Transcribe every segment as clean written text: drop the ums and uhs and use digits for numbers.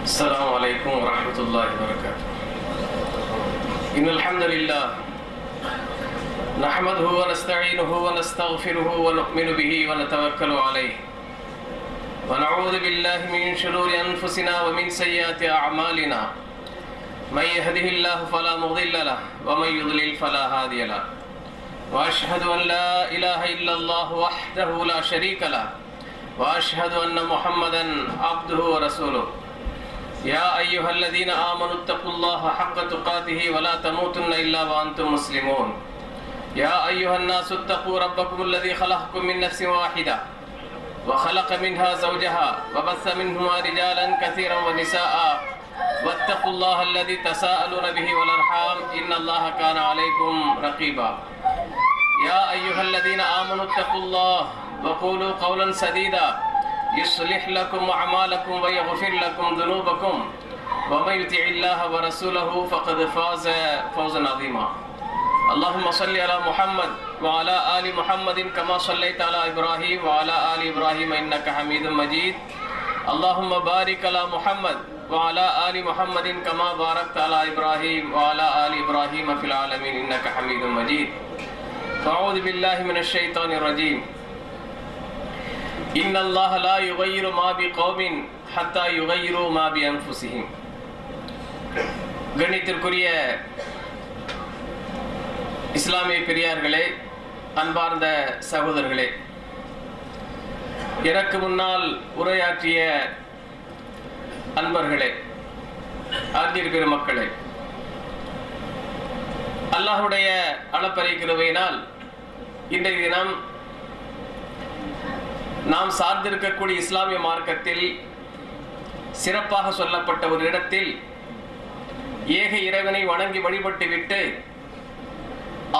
السلام عليكم ورحمة الله وبركاته. إن الحمد لله نحمده ونستعينه ونستغفره ونؤمن به ونتوكل عليه ونعوذ بالله من شرور أنفسنا ومن سيئات أعمالنا من يهده الله فلا مضل له ومن يضلل فلا هادي له وأشهد أن لا إله إلا الله وحده لا شريك له وأشهد أن محمدا عبده ورسوله. يا أيها الذين آمنوا اتقوا الله حق تقاته ولا تموتن إلا وأنتم مسلمون. يا أيها الناس اتقوا ربكم الذي خلقكم من نفس واحدة وخلق منها زوجها وبث منهما رجالا كثيرا ونساء واتقوا الله الذي تساءلون به والأرحام إن الله كان عليكم رقيبا. يا أيها الذين آمنوا اتقوا الله وقولوا قولا سديدا يصلح لكم أعمالكم ويغفر لكم ذنوبكم ومن يطع الله ورسوله فقد فاز فوزا عظيما. اللهم صل على محمد وعلى آل محمد كما صليت على إبراهيم وعلى آل إبراهيم إنك حميد مجيد. اللهم بارك على محمد وعلى آل محمد كما باركت على إبراهيم وعلى آل إبراهيم في العالمين إنك حميد مجيد. فأعوذ بالله من الشيطان الرجيم. إن الله لا يغير ما بقوم حتى يغيروا ما بأنفسهم. கண்ணியத்திற்குரிய இஸ்லாமிய பெரியார்களே, அன்பார்ந்த சகோதரர்களே, எனக்கு முன்னால் உரையாற்றிய அன்பர்களே, ஆகிய பெருமக்களே, அல்லாஹ்வுடைய அளப்பரிய கிருபையினால் இன்றைய தினம் நாம் சார்ந்திருக்கக்கூடிய இஸ்லாமிய மார்க்கத்தில் சிறப்பாக சொல்லப்பட்ட ஒரு இடத்தில் ஏக இறைவனை வணங்கி வழிபட்டு விட்டு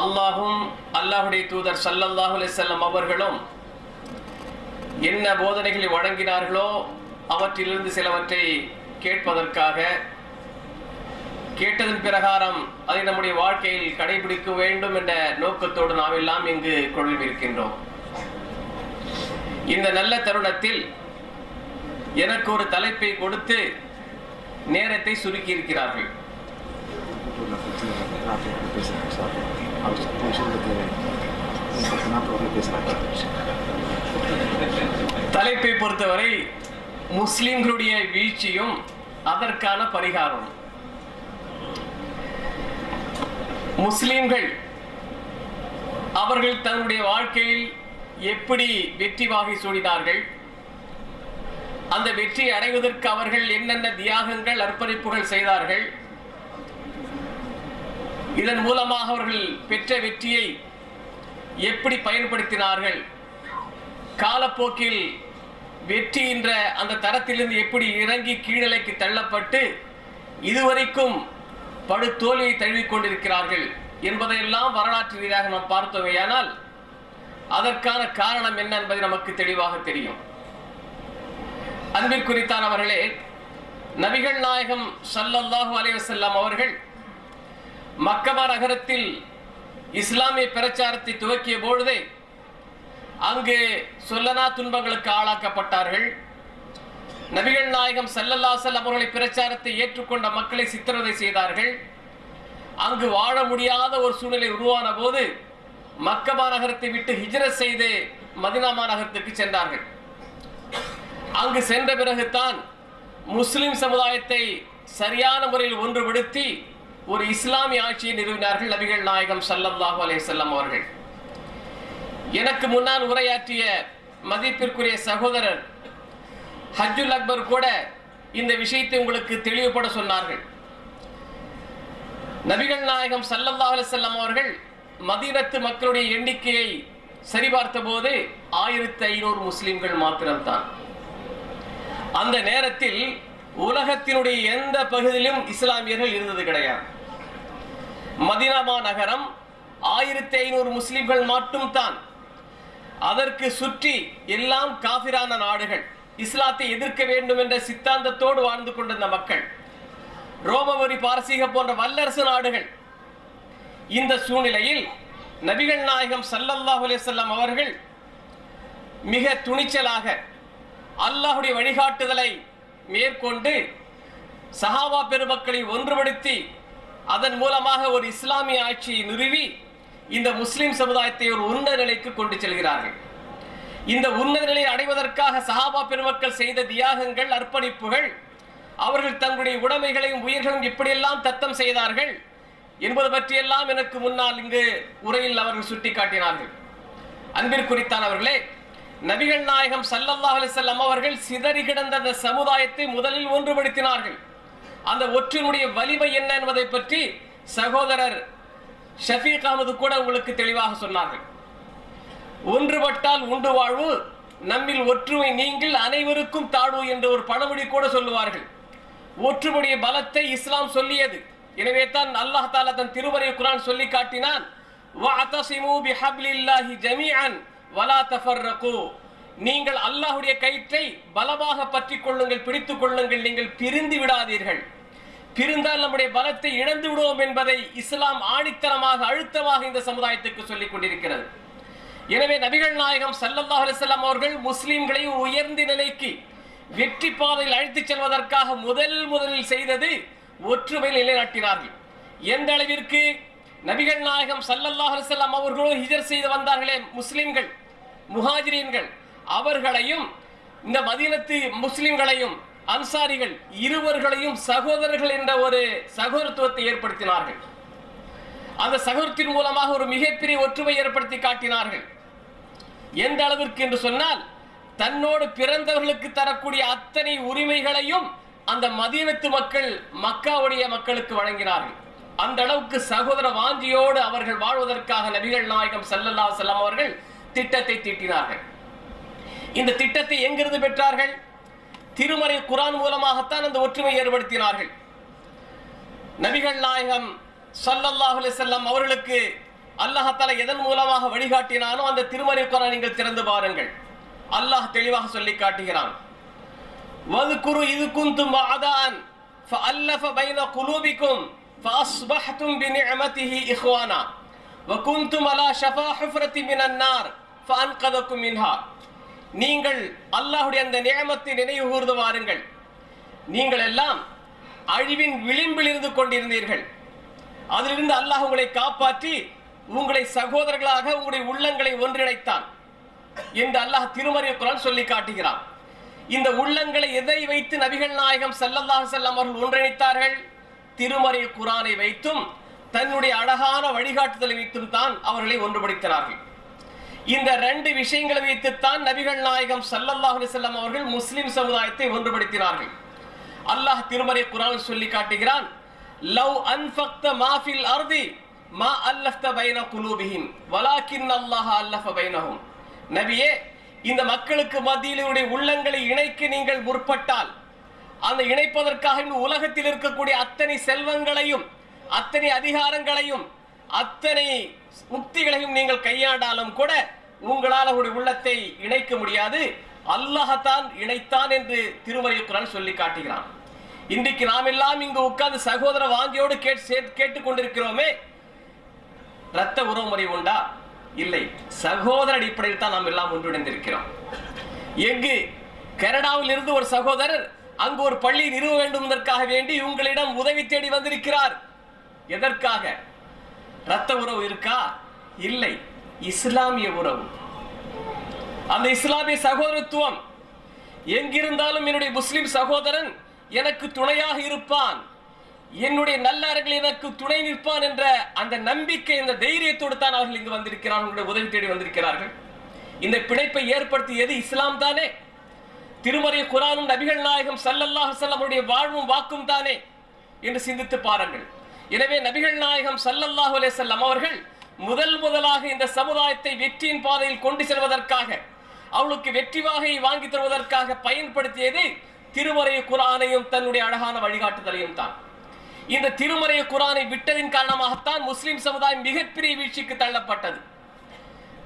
அல்லாஹும் அல்லாஹுடைய தூதர் ஸல்லல்லாஹு அலைஹி வஸல்லம் அவர்களும் என்ன போதனைகளை வழங்கினார்களோ அவற்றிலிருந்து சிலவற்றை கேட்பதற்காக, கேட்டதன் பிரகாரம் அதை நம்முடைய வாழ்க்கையில் கடைபிடிக்க வேண்டும் என்ற நோக்கத்தோடு நாம் எல்லாம் இங்கு கொள்விருக்கின்றோம். இந்த நல்ல தருணத்தில் எனக்கு ஒரு தலைப்பை கொடுத்து நேரத்தை சுருக்கி இருக்கிறார்கள். தலைப்பை பொறுத்தவரை முஸ்லிம்களுடைய வீழ்ச்சியும் அதற்கான பரிகாரம். முஸ்லிம்கள் அவர்கள் தன்னுடைய வாழ்க்கையில் எப்படி வெற்றி வாகை சூடினார்கள், அந்த வெற்றி அடைவதற்கு அவர்கள் என்னென்ன தியாகங்கள் அர்ப்பணிப்புகள் செய்தார்கள், இதன் மூலமாக அவர்கள் பெற்ற வெற்றியை எப்படி பயன்படுத்தினார்கள், காலப்போக்கில் வெற்றி என்ற அந்த தரத்திலிருந்து எப்படி இறங்கி கீழலைக்கு தள்ளப்பட்டு இதுவரைக்கும் படு தோல்வியை தழுவிக்கொண்டிருக்கிறார்கள் என்பதையெல்லாம் வரலாற்று ரீதியாக நாம் பார்த்தோமேயானால் அதற்கான காரணம் என்ன என்பது நமக்கு தெளிவாக தெரியும். அன்பிற்குரித்தானவர்களே, நபிகள் நாயகம் ஸல்லல்லாஹு அலைஹி வஸல்லம் அவர்கள் மக்கா நகரத்தில் இஸ்லாமிய பிரச்சாரத்தை துவக்கிய பொழுதே அங்கு சொல்லனா துன்பங்களுக்கு ஆளாக்கப்பட்டார்கள். நபிகள் நாயகம் ஸல்லல்லாஹு அலைஹி வஸல்லம் அவர்களை பிரச்சாரத்தை ஏற்றுக்கொண்ட மக்களை சித்திரவதை செய்தார்கள். அங்கு வாழ முடியாத ஒரு சூழ்நிலை உருவான போது மக்கா நகரத்தை விட்டு ஹிஜ்ரத் செய்து மதீனா நகரத்துக்கு சென்றார்கள். அங்கு சென்ற பிறகுதான் முஸ்லிம் சமுதாயத்தை சரியான முறையில் ஒன்றுபடுத்தி ஒரு இஸ்லாமிய ஆட்சியை நிறுவினார்கள் நபிகள் நாயகம் ஸல்லல்லாஹு அலைஹி வஸல்லம் அவர்கள். எனக்கு முன்னால் உரையாற்றிய மதிப்பிற்குரிய சகோதரர் ஹஜ்ஜுல் அக்பர் கூட இந்த விஷயத்தை உங்களுக்கு தெளிவுபட சொன்னார்கள். நபிகள் நாயகம் ஸல்லல்லாஹு அலைஹி வஸல்லம் அவர்கள் மதீனத்து மக்களுடைய எண்ணிக்கையை சரிபார்த்த போது 1500 முஸ்லிம்கள் மாத்திரம்தான். அந்த நேரத்தில் உலகத்தினுடைய எந்த பகுதியிலும் இஸ்லாமியர்கள் இருந்தது கிடையாது. மதீனா நகரம் 1500 முஸ்லிம்கள் மட்டும்தான். அதற்கு சுற்றி எல்லாம் காஃபிரான நாடுகள், இஸ்லாத்தை எதிர்க்க வேண்டும் என்ற சித்தாந்தத்தோடு வாழ்ந்து கொண்டிருந்த மக்கள், ரோமவரி பாரசீக போன்ற வல்லரசு நாடுகள். இந்த சூழ்நிலையில் நபிகள் நாயகம் ஸல்லல்லாஹு அலைஹி வஸல்லம் அவர்கள் மிக துணிச்சலாக அல்லாஹ்வுடைய வழிகாட்டுதலை மேற்கொண்டு சஹாபா பெருமக்களை ஒன்றுபடுத்தி அதன் மூலமாக ஒரு இஸ்லாமிய ஆட்சியை நிறுவி இந்த முஸ்லிம் சமுதாயத்தை ஒரு உன்னத நிலைக்கு கொண்டு செல்கிறார்கள். இந்த உன்னத நிலையை அடைவதற்காக சஹாபா பெருமக்கள் செய்த தியாகங்கள், அர்ப்பணிப்புகள், அவர்கள் தங்களுடைய உடைமைகளையும் உயிர்களையும் எப்படியெல்லாம் தத்தம் செய்தார்கள் என்பது பற்றியெல்லாம் எனக்கு முன்னால் இங்கு உரையில் அவர்கள் சுட்டிக்காட்டினார்கள். அன்பிற்குரித்தானவர்களே, நபிகள் நாயகம் ஸல்லல்லாஹு அலைஹி வஸல்லம் அவர்கள் சிதறி கிடந்த அந்த சமுதாயத்தை முதலில் ஒன்றுபடுத்தினார்கள். அந்த ஒற்றுமையுடைய வலிமை என்ன என்பதை பற்றி சகோதரர் ஷஃபீக் அஹமது கூட உங்களுக்கு தெளிவாக சொன்னார்கள். ஒன்றுபட்டால் உண்டு வாழ்வு, நம்மில் ஒற்றுமை நீங்கள் அனைவருக்கும் தாழ்வு என்ற ஒரு பழமொழி கூட சொல்லுவார்கள். ஒற்றுமையுடைய பலத்தை இஸ்லாம் சொல்லியது. எனவே தான் அல்லாஹ் தஆலா தன் திருமறை குர்ஆன் சொல்லி காட்டினான், வஅதஸிமு பிஹப்லில்லாஹி ஜமீஅன் வலா தஃபர்ரகு. நீங்கள் அல்லாஹ்வுடைய கயிற்றை பலமாக பற்றிக் கொள்ளுங்கள், பிடித்துக் கொள்ளுங்கள், நீங்கள் பிரிந்து விடாதீர்கள். பிரிந்தால் நம்முடைய பலத்தை இழந்து விடுவோம் என்பதை இஸ்லாம் ஆணித்தரமாக அழுத்தமாக இந்த சமுதாயத்துக்கு சொல்லிக் கொண்டிருக்கிறது. எனவே நபிகள் நாயகம் ஸல்லல்லாஹு அலைஹி வஸல்லம் அவர்கள் முஸ்லிம்களை உயர்ந்த நிலைக்கு வெற்றி பாதையில் அழைத்துச் செல்வதற்காக முதலில் செய்தது ஒற்றுமை நிலைநாட்டினார்கள். எந்த அளவிற்கு நபிகள் நாயகம் ஸல்லல்லாஹு அலைஹி வஸல்லம் அவர்களும் ஹிஜ்ரத் செய்து வந்தார்களே முஸ்லிம்கள், முஹாஜிரீன்கள், அவர்களையும் இந்த மதீனத்து முஸ்லிம்களையும் அன்சாரிகள் இருவர்களையும் சகோதரர்கள் என்ற ஒரு சகோதரத்துவத்தை ஏற்படுத்தினார்கள். அந்த சகோதரத்தின் மூலமாக ஒரு மிகப்பெரிய ஒற்றுமை ஏற்படுத்தி காட்டினார்கள். எந்த அளவிற்கு என்று சொன்னால், தன்னோடு பிறந்தவர்களுக்கு தரக்கூடிய அத்தனை உரிமைகளையும் அந்த மதீனத்து மக்கள் மக்காவுடைய மக்களுக்கு வழங்கினார்கள். அந்த அளவுக்கு சகோதர வாஞ்சியோடு அவர்கள் வாழ்வதற்காக நபிகள் நாயகம் ஸல்லல்லாஹு அலைஹி வஸல்லம் அவர்கள் திட்டத்தை தீட்டினார்கள். இந்த திட்டத்தை எங்கிருந்து பெற்றார்கள்? திருமறை குர்ஆன் மூலமாகத்தான் அந்த ஒற்றுமை ஏற்படுத்தினார்கள். நபிகள் நாயகம் ஸல்லல்லாஹு அலைஹி வஸல்லம் அவர்களுக்கு அல்லாஹ் தஆலா எதன் மூலமாக வழிகாட்டினானோ அந்த திருமறை குர்ஆனை நீங்கள் திறந்து பாருங்கள். அல்லாஹ் தெளிவாக சொல்லி காட்டுகிறான், வذ்குரு இذ குன்தும் அஅதான் ஃபஅல்லஃப பைன குலூபிக்கும் ஃபஅஸ்பஹ்தும் பிநிஅமதிஹி இஹ்வானா வகுன்தும் அலா ஷஃபா ஹுஃப்ரத்தி மினன் நார் ஃபஅன்கதக்கும் மின்ஹா. நீங்கள் அல்லாஹ்வுடைய அந்த நிஅமத்தை நினைவு கூர்ந்து வாருங்கள். நீங்கள் எல்லாம் அழிவின் விளிம்பில் இருந்து கொண்டிருந்தீர்கள். அதிலிருந்து அல்லாஹ் உங்களை காப்பாற்றி உங்களை சகோதரர்களாக உங்களுடைய உள்ளங்களை ஒன்றிணைத்தான் என்று அல்லாஹ் திருமறை குர்ஆன் சொல்லி காட்டுகிறான். இந்த உள்ளங்களை எதை வைத்து நபிகள் நாயகம் ஸல்லல்லாஹு அலைஹி வஸல்லம் அவர்கள் ஒன்றிணைத்தார்கள்? திருமறை குர்ஆனை வைத்தும் தன்னுடைய அழகான வழிகாட்டுதலை வைத்தும் தான் அவர்களை ஒன்றுபடுத்தினார்கள். இந்த ரெண்டு விஷயங்களை வைத்துத்தான் நபிகள் நாயகம் ஸல்லல்லாஹு அலைஹி வஸல்லம் அவர்கள் முஸ்லிம் சமுதாயத்தை ஒன்றுபடுத்தினார்கள். அல்லாஹ் திருமறை குர்ஆனில் சொல்லி காட்டுகிறான், லவ் அன்ஃபக்த மா ஃபில் அர்தி மா அல்லஃப்த பைன குலூபிஹிம் வலாக்கின் அல்லாஹ் அல்லஃப பைனஹும். நபியே, இந்த மக்களுக்கு மத்தியிலுடைய உள்ளங்களை இணைக்க நீங்கள் முற்பட்டால், அந்த இணைப்பதற்காக இந்த உலகத்தில் இருக்கக்கூடிய அத்தனை செல்வங்களையும் அத்தனை அதிகாரங்களையும் அத்தனை உக்திகளையும் நீங்கள் கையாண்டாலும் கூட உங்களால் அவருடைய உள்ளத்தை இணைக்க முடியாது. அல்லாஹ்தான் இணைத்தான் என்று திருமறை குர்ஆன் சொல்லி காட்டுகிறான். இன்றைக்கு நாம் எல்லாம் இங்கு உட்கார்ந்து சகோதர வாஞ்சியோடு கேட்டுக் கொண்டிருக்கிறோமே, இரத்த உறவுமுறை உண்டா? இல்லை. சகோதர அடிப்படையில் தான் நாம் எல்லாம் ஒன்றிணைந்திருக்கிறோம். எங்கு கனடாவில் இருந்து ஒரு சகோதரர் அங்கு ஒரு பள்ளி நிறுவ வேண்டும் என்பதற்காக வேண்டி உங்களிடம் உதவி தேடி வந்திருக்கிறார். எதற்காக? இரத்த உறவு இருக்கா? இல்லை. இஸ்லாமிய உறவு, அந்த இஸ்லாமிய சகோதரத்துவம். எங்கிருந்தாலும் என்னுடைய முஸ்லிம் சகோதரன் எனக்கு துணையாக இருப்பான், என்னுடைய நல்லவர்கள் எனக்கு துணை நிற்பான் என்ற அந்த நம்பிக்கை, இந்த தைரியத்தோடு தான் அவர்கள் இங்கு வந்திருக்கிறார்கள், உங்களுடைய உதவி தேடி வந்திருக்கிறார்கள். இந்த பிணைப்பை ஏற்படுத்தியது இஸ்லாம் தானே. திருமறை குர்ஆனும் நபிகள் நாயகம் ஸல்லல்லாஹு அலைஹி வஸல்லம் அவருடைய வாழ்வும் வாக்கும் தானே என்று சிந்தித்து பாருங்கள். எனவே நபிகள் நாயகம் ஸல்லல்லாஹு அலைஹி வஸல்லம் அவர்கள் முதலாக இந்த சமுதாயத்தை வெற்றியின் பாதையில் கொண்டு செல்வதற்காக, அவளுக்கு வெற்றி வாகையை வாங்கி தருவதற்காக பயன்படுத்தியது திருமறை குர்ஆனையும் தன்னுடைய அழகான வழிகாட்டுதலையும் தான். இந்த திருமறை குர்ஆனை விட்டதின் காரணமாகத்தான் முஸ்லிம் சமுதாயம் மிகப்பெரிய வீழ்ச்சிக்கு தள்ளப்பட்டது.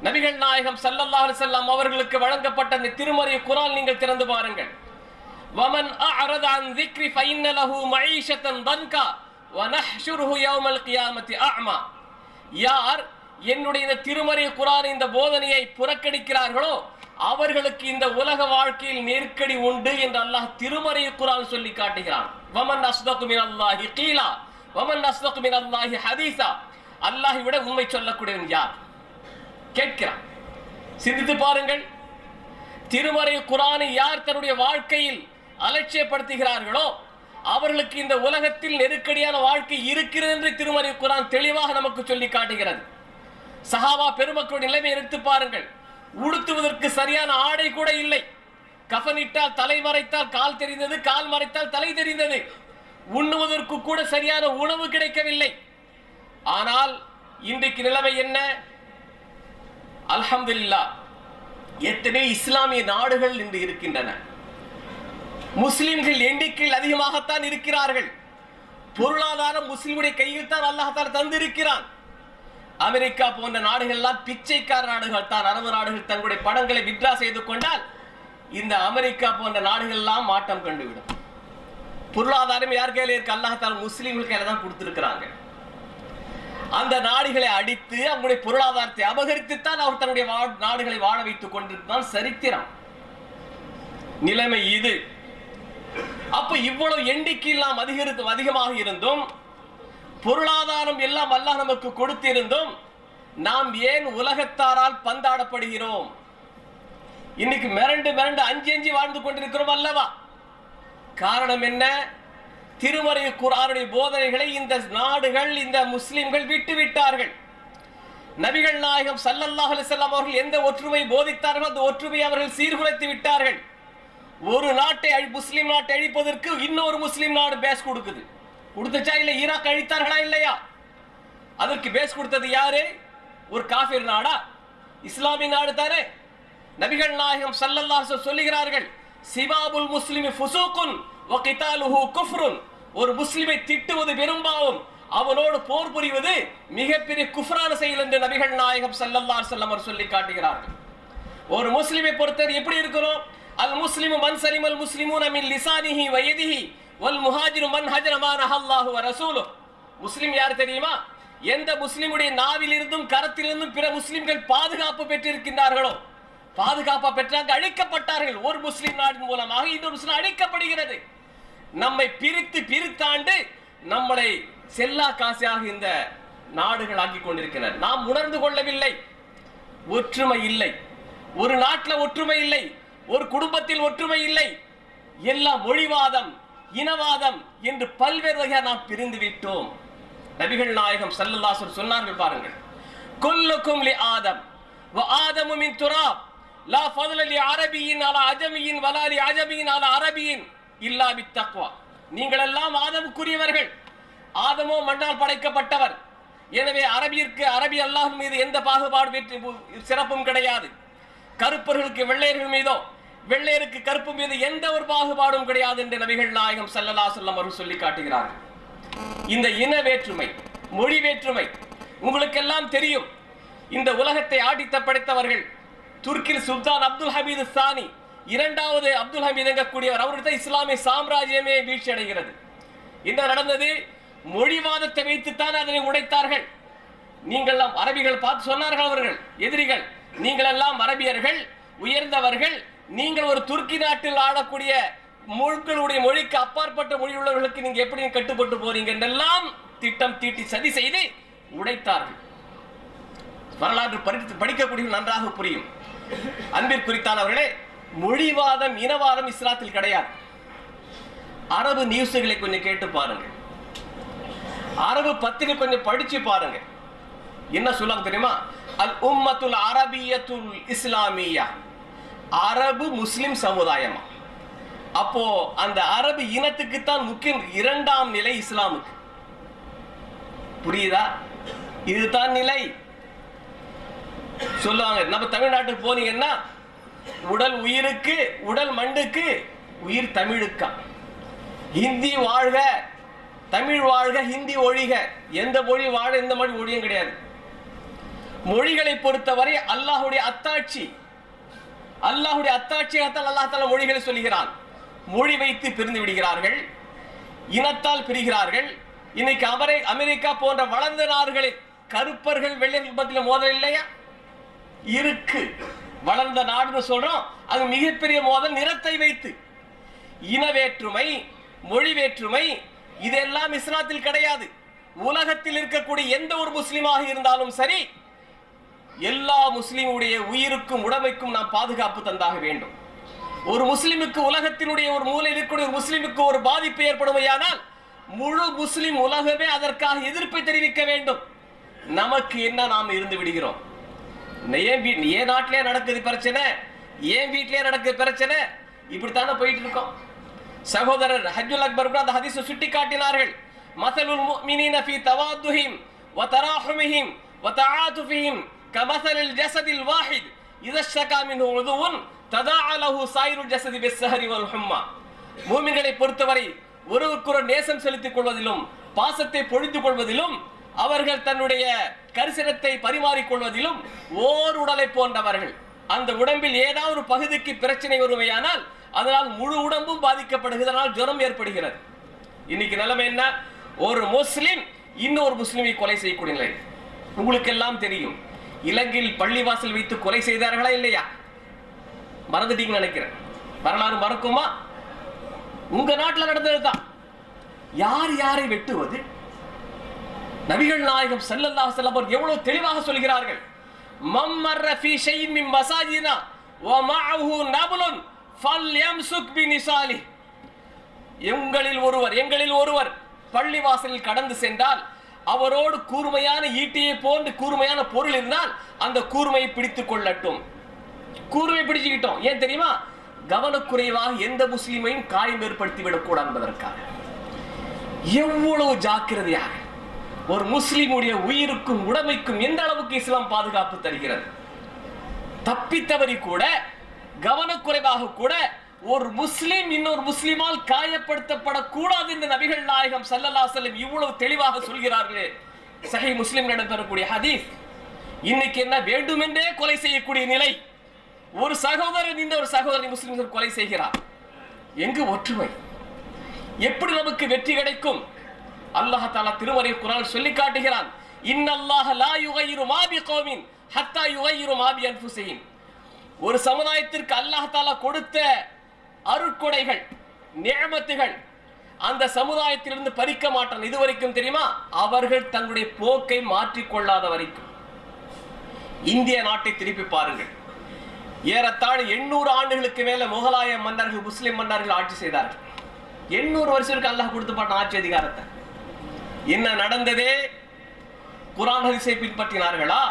நபிகள் நாயகம் ஸல்லல்லாஹு அலைஹி வஸல்லம் அவர்களுக்கு வழங்கப்பட்ட இந்த திருமறை குர்ஆன் நீங்கள் திறந்து பாருங்கள். வமன் அஅரத அன் ذிக்ரி ஃபஇன்ன லஹு மஈஷத்தன் தன்கா வநஹ்ஷுருஹு யௌமல் கியாமத்தி அஅமா. யார் என்னுடைய இந்த திருமறை குர்ஆன் இந்த போதனையை புறக்கணிக்கிறார்களோ அவர்களுக்கு இந்த உலக வாழ்க்கையில் நெருக்கடி உண்டு என்று அல்லாஹ் திருமறை குர்ஆன் சொல்லி காட்டுகிறான். வமன் அஸ்தகு மினல்லாஹி கீலா வமன் அஸ்தகு மினல்லாஹி ஹதீஸா, அல்லாஹ்வை விட உண்மை சொல்லக்கூடியவன் யார் கேட்கிறான். சிந்தித்து பாருங்கள். திருமறை குர்ஆனை யார் தன்னுடைய வாழ்க்கையில் அலட்சியப்படுத்துகிறார்களோ அவர்களுக்கு இந்த உலகத்தில் நெருக்கடியான வாழ்க்கை இருக்கிறது என்று திருமறை குர்ஆன் தெளிவாக நமக்கு சொல்லி காட்டுகிறது. சஹாபா பெருமக்களுடைய நிலைமை எடுத்து பாருங்கள். உடுத்துவதற்கு சரியான ஆடை கூட இல்லை. கஃனிட்டால் தலை மறைத்தால் கால் தெரிந்தது, கால் மறைத்தால் தலை தெரிந்தது. உண்ணுவதற்கு கூட சரியான உணவு கிடைக்கவில்லை. ஆனால் இன்றைக்கு நிலைமை என்ன? அல்ஹம்துலில்லாஹ், எத்தனை இஸ்லாமிய நாடுகள் இன்று இருக்கின்றன. முஸ்லிம்கள் எண்ணிக்கையில் அதிகமாகத்தான் இருக்கிறார்கள். பொருளாதாரம் முஸ்லிமுடைய கையில் தான் அல்லாஹ் தஆலா தந்திருக்கிறான். அமெரிக்கா போன்ற நாடுகள் எல்லாம் பிச்சைக்கார நாடுகள் தான். அரபு நாடுகள் தங்களுடைய பணங்களை வித்ரா செய்து கொண்டால் இந்த அமெரிக்கா போன்ற நாடுகள் எல்லாம் மாட்டம் கண்டுவிடும். பொருளாதாரம் யார் கையில இருக்கு? அல்லாஹ் தஆலா முஸ்லிம்கள் கையில தான் கொடுத்திருக்கிறாங்க. அந்த நாடுகளை அடித்து அவங்களுடைய பொருளாதாரத்தை அபகரித்துத்தான் அவர் தன்னுடைய நாடுகளை வாழ வைத்துக் கொண்டிருக்கிறான். சரித்திரம். நிலைமை இது. அப்ப இவ்வளவு எண்ணிக்கையில் நாம் அதிகமாக இருந்தும், பொருளாதாரம் எல்லாம் அல்லாஹ் நமக்கு கொடுத்திருந்தும் நாம் ஏன் உலகத்தாரால் பந்தாடப்படுகிறோம்? இன்னைக்கு மிரண்டு அஞ்சு வாழ்ந்து கொண்டிருக்கிறோம் அல்லவா? காரணம் என்ன? திருமறை குர்ஆனுடைய போதனைகளை இந்த நாடுகள், இந்த முஸ்லிம்கள் விட்டுவிட்டார்கள். நபிகள் நாயகம் ஸல்லல்லாஹு அலைஹி வஸல்லம் அவர்கள் எந்த ஒற்றுமை போதித்தார்கள் அந்த ஒற்றுமை அவர்கள் சீர்குலைத்து விட்டார்கள். ஒரு நாட்டை, முஸ்லிம் நாட்டை அழிப்பதற்கு இன்னொரு முஸ்லிம் நாடு பேஸ் கொடுக்குது. கொடுத்துச்சா இல்ல? ஈராக் அழித்தார்களா இல்லையா? அதற்கு பேஸ் கொடுத்தது யாரு? ஒரு காஃபிர் நாடா? இஸ்லாமிய நாடு தானே. நபிகள் நாயகம் ஸல்லல்லாஹு அலைஹி வஸல்லம் சொல்லுகிறார்கள், சிபாபுல் முஸ்லிமி ஃபுசூகுன் வ கிதாலுஹு குஃப்ருன். ஒரு முஸ்லிமை திட்டுவது பெரும்பாவம், அவனோடு போர் புரிவது மிகப்பெரிய குஃப்ரான செயல் என்று நபிகள் நாயகம் ஸல்லல்லாஹு அலைஹி வஸல்லம் அவர் சொல்லி காட்டுகிறார்கள். ஒரு முஸ்லிமை பொறுத்தவரை எப்படி இருக்கிறோம்? அல் முஸ்லிமு மன் சலிமல் முஸ்லிமூன மின் லிசானிஹி வ யதிஹி வல் முஹாஜிரு மன் ஹஜர மா நஹல்லாஹு வ ரசூலுஹு. முஸ்லிம் யார் தெரியுமா? எந்த முஸ்லிமுடைய நாவிலிருந்தும் கரத்திலிருந்தும் பிற முஸ்லிம்கள் பாதுகாப்பு பெற்றிருக்கின்றார்களோ, பாதுகாப்பா பெற்றாங்க, அழிக்கப்பட்டார்கள். ஒரு முஸ்லிம் நாட்டின் மூலமாக இன்னொரு முஸ்லிம் அழிக்கப்படுகிறது. நம்மை பிரித்தாண்டு நம்மளை செல்லா காசாக இந்த நாடுகள் ஆக்கி கொண்டிருக்கின்றன. நாம் உணர்ந்து கொள்ளவில்லை. ஒற்றுமை இல்லை. ஒரு நாட்டில் ஒற்றுமை இல்லை. ஒரு குடும்பத்தில் ஒற்றுமை இல்லை. எல்லாம் மொழிவாதம், இனவாதம் என்று பல்வேறு வகையாக நாம் பிரிந்து விட்டோம். நபிகள் நாயகம் ஸல்லல்லாஹு அலைஹி வஸல்லம் சொன்னார்கள் பாருங்கள், குல்லுக்கும் லி ஆதம் வ ஆதமு மின் துராப் லா ஃபضل லி அரபியின் அலா அஜமியின் வலா லி அஜமியின் அலா அரபியின் இல்லா பித்தக்வா. நீங்கள் எல்லாம் ஆதமுக்குரியவர்கள். ஆதமோ மண்ணால் படைக்கப்பட்டவர். எனவே அரபி அல்லாஹ் மீது எந்த பாகுபாடு சிறப்பும் கிடையாது. கருப்பர்களுக்கு வெள்ளையர்கள் மீதோ, வெள்ளையருக்கு கருப்பு மீது எந்த ஒரு பாகுபாடும் கிடையாது என்று நபிகள் நாயகம் ஸல்லல்லாஹு அலைஹி வஸல்லம் அவர்கள் சொல்லி காட்டுகிறார்கள். இந்த இன வேற்றுமை, மொழி வேற்றுமை உங்களுக்கெல்லாம் தெரியும். இந்த உலகத்தை ஆட்டித்த படைத்தவர்கள் துர்க்கில் சுல்தான் அப்துல் ஹமீது சானி, இரண்டாவது அப்துல் ஹமீது எங்கக்கூடியவர். அவர்கிட்ட இஸ்லாமிய சாம்ராஜ்யமே வீழ்ச்சி அடைகிறது. என்ன நடந்தது? மொழிவாதத்தை வைத்துத்தான் அதனை உடைத்தார்கள். நீங்கள் அரபிகள் பார்த்து சொன்னார்கள் அவர்கள் எதிரிகள், நீங்கள் எல்லாம் அரபியர்கள், உயர்ந்தவர்கள், நீங்கள் ஒரு துருக்கி நாட்டில் ஆடக்கூடிய முழுக்களுடைய மொழிக்கு அப்பாற்பட்ட மொழி உள்ளவர்களுக்கு நீங்க எப்படி கட்டுப்பட்டு போறீங்க என்றெல்லாம் திட்டம் தீட்டி சதி செய்து உடைத்தார்கள். வரலாற்று படிக்கக்கூடிய நன்றாக புரியும். அன்பிற்குரித்தானவர்களே, மொழிவாதம், இனவாதம் இஸ்லாத்தில் கிடையாது. அரபு நியூஸ்களை கொஞ்சம் கேட்டு பாருங்க, அரபு பத்திரிகை கொஞ்சம் படிச்சு பாருங்க. என்ன சொல்லுவாங்க தெரியுமா? அல் உம்மத்துல் அரபியத்துல் இஸ்லாமியா, அரபு முஸ்லிம் சமுதாயமா. அப்போ அந்த அரபு இனத்துக்கு தான் முக்கியம், இரண்டாம் நிலை இஸ்லாமுக்கு. புரியுதா? இதுதான் நிலை சொல்லுவாங்க. நம்ம தமிழ்நாட்டுக்கு போனீங்கன்னா உடல் உயிருக்கு, உடல் மண்ணுக்கு, உயிர் தமிழுக்கா. ஹிந்தி வாழ்க, தமிழ் வாழ்க, ஹிந்தி ஒழிக. எந்த மொழி வாழ, எந்த மொழி ஒழியும் கிடையாது. மொழிகளை பொறுத்தவரை அல்லாஹுடைய அத்தாட்சி, அல்லாஹுடைய அத்தாட்சியாகத்தான் அல்லாஹ் தஆலா மொழிகளை சொல்கிறான். மொழி வைத்து பிரிந்து விடுகிறார்கள், இனத்தால் பிரிகிறார்கள். இன்னைக்கு அமெரிக்கா போன்ற வளர்ந்த நாடுகளில் கருப்பர்கள் வெள்ளையர்கள் பத்தியில் மோதல் இல்லையா? இருக்கு. வளர்ந்த நாடுன்னு சொல்றோம், அது மிகப்பெரிய மோதல் நிறத்தை வைத்து. இன வேற்றுமை, மொழி வேற்றுமை, இதெல்லாம் இஸ்லாத்தில் கிடையாது. உலகத்தில் இருக்கக்கூடிய எந்த ஒரு முஸ்லிமாக இருந்தாலும் சரி, எல்லா முஸ்லிமுடைய உயிருக்கும் உடைமைக்கும் நாம் பாதுகாப்பு தந்தாக வேண்டும். ஒரு முஸ்லிமுக்கு, உலகத்தினுடைய ஒரு மூலையில் இருக்கக்கூடிய ஒரு முஸ்லிமுக்கு ஒரு பாதிப்பு ஏற்படுமையானால் முழு முஸ்லிம் உலகமே அதற்காக எதிர்ப்பை தெரிவிக்க வேண்டும். நமக்கு என்ன, நாம் இருந்து விடுகிறோம். ஏன் நாட்டிலே நடக்குது பிரச்சனை, ஏன் வீட்டிலே நடக்குது பிரச்சனை, இப்படித்தானே போயிட்டு இருக்கோம். சகோதரர் ஹஜ்ஜுல் அக்பர் அந்த ஹதீஸை சுட்டி காட்டினார்கள். மஸலுல் முஃமினீன ஃபீ தவாதுஹிம் வ தராஹுமிஹிம் வ தஆதுஃபிஹிம் கமஸலில் ஜஸதில் வாஹித் இதா ஷகா மின்ஹு உதுவுன் ததாஅ லஹு ஸாயிருல் ஜஸதி பிஸ்ஸஹரி வல் ஹும்மா. மூமின்களை பொறுத்தவரை ஒருவருக்கொருவர் நேசம் செலுத்திக் கொள்வதிலும் பாசத்தை பொழிந்து கொள்வதிலும் அவர்கள் தன்னுடைய கரிசனத்தை பரிமாறிக்கொள்வதிலும் ஓர் உடலை போன்றவர்கள். அந்த உடம்பில் ஏதாவது ஒரு பகுதிக்கு பிரச்சனை வருமையானால் அதனால் முழு உடம்பும் பாதிக்கப்படுகிறதனால் ஜுரம் ஏற்படுகிறது. இன்னைக்கு நிலைமை என்ன? ஒரு முஸ்லிம் இன்னொரு முஸ்லிமை கொலை செய்யக்கூடிய நிலை. உங்களுக்கு எல்லாம் தெரியும், இலங்கையில் பள்ளிவாசல் வைத்து கொலை செய்தார்களா இல்லையா? மறந்துட்டீங்கன்னு நினைக்கிறேன். வரலாறு மறக்குமா? உங்க நாட்டில் நடந்ததுதான். யார் யாரை வெட்டுவது? நபிகள் நாயகம் ஸல்லல்லாஹு அலைஹி வஸல்லம் எவ்வளவு தெளிவாக சொல்கிறார்கள். மம்மர்ர ஃபீ ஷைஇன் மின் மஸாஜினா வ மஅஹு நபலுன் ஃபல்யம்சுக் பினிசாலி. எங்களில் ஒருவர் பள்ளிவாசலில் கடந்து சென்றால் அவரோடு கூர்மையான ஈட்டியை போன்று கூர்மையான பொருள் இருந்தால் அந்த கூர்மையை பிடித்துக் கொள்ளட்டும். கூர்மை பிடிச்சுக்கிட்டோம். ஏன் தெரியுமா? கவனக்குறைவாக எந்த முஸ்லிமையும் காயம் ஏற்படுத்தி விடக்கூடாது என்பதற்காக. எவ்வளவு ஜாக்கிரதையாக ஒரு முஸ்லிமுடைய உயிருக்கும் உடைமைக்கும் எந்த அளவுக்கு இஸ்லாம் பாதுகாப்பு தருகிறது. தப்பித்தவரி கூட, கவனக்குறைவாக கூட ஒரு முஸ்லிம் இன்னொரு முஸ்லிமால் காயப்படுத்தப்படக்கூடாது என்று நபிகள் நாயகம் ஸல்லல்லாஹு அலைஹி வஸல்லம் இவ்வளவு தெளிவாக சொல்கிறார்களே. சஹீஹ் முஸ்லிம் இடம்பெறக்கூடிய ஹதீஸ். இன்னைக்கு என்ன, வேண்டுமென்றே கொலை செய்யக்கூடிய நிலை. ஒரு சகோதரன் இந்த ஒரு சகோதரனை முஸ்லிம்கள் கொலை செய்கிறார். எங்கு ஒற்றுமை? எப்படி நமக்கு வெற்றி கிடைக்கும்? அல்லாஹ் தஆலா திருமறை குர்ஆன் சொல்லி காட்டுகிறான். இன்னல்லாஹ லா யுகையிரு மா பிகௌமின் ஹத்தா யுகையிரு மா பி அன்ஃபுஸிஹிம். ஒரு சமுதாயத்திற்கு அல்லாஹ் தஆலா கொடுத்த அருட்கொடைகள், நிஅமத்துகள் அந்த சமுதாயத்திலிருந்து பறிக்க மாட்டான். இதுவரைக்கும் தெரியுமா? அவர்கள் தங்களுடைய போக்கை மாற்றிக் கொள்ளாத வரைக்கும். இந்திய நாட்டை திருப்பி பாருங்கள். ஏறத்தாழ 800 ஆண்டுகளுக்கு மேல முகலாய மன்னர்கள், முஸ்லிம் மன்னர்கள் ஆட்சி செய்தார்கள். 800 வருஷத்துக்கு அல்லாஹ் கொடுத்து பாட்டான் ஆட்சி அதிகாரத்தை. என்ன நடந்ததே? குர்ஆன் ஹதீஸை பின்பற்றினார்களா?